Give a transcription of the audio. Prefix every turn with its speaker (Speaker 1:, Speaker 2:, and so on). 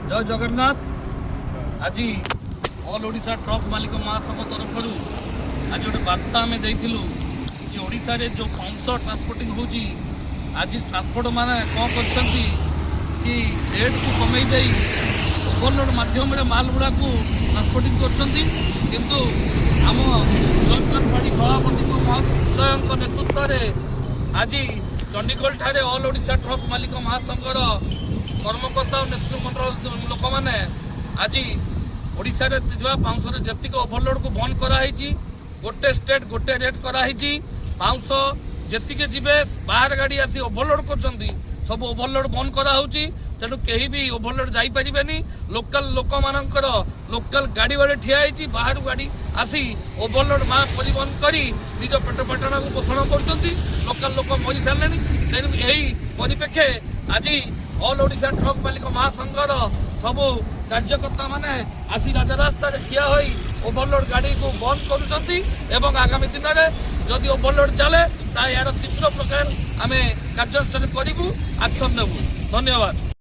Speaker 1: जय जगन्नाथ। आज all Odisha truck मालिक महासंघ तरफ आज गोटे बार्ता आम देलु कि ओडिशा रे जो पाउंस ट्रांसपोर्टिंग होची आज ट्रांसपोर्ट मैंने कौन कर रेट को कमे जाई ओवरलोड माध्यम माल गुड़ा को ट्रांसपोर्टिंग कर आम सरकारवाड़ी सभापति महोदय नेतृत्व में आज चंडीगढ़ ठारे ऑल ओडिशा ट्रक मालिक महासंघर कर्मकर्ता और नेतृमंडल लोक मैंने आज ओडिशा रे पाउंस जतिक ओभरलोड को बंद कराई गोटे स्टेट गोटे रेट कराई पाउंस जतिके जीवे बाहर गाड़ी आसी ओभरलोड कर सब ओभरलोड बंद कराऊँगी तेणु कहीं भी ओभरलोड जापरेनि लोकल लोक मानकर लोकल गाड़ी बाड़े ठिया बाहर गाड़ी आसी ओभरलोड माँ परिवहन कर निज पेट पाटना को पोषण कर लोकल लोक मरी सारे यही परिप्रेक्षे आज ऑल ओडिशा ट्रक मालिक महासंघर सबू कार्यकर्ता माने आसी राजरास्ता ठिया होई ओभरलोड गाड़ी को बंद कर आगामी दिन में जदि ओभरलोड चले यार तीव्र प्रकार आम कार्यानुष्ठान करूँ एक्शन नेबू। धन्यवाद।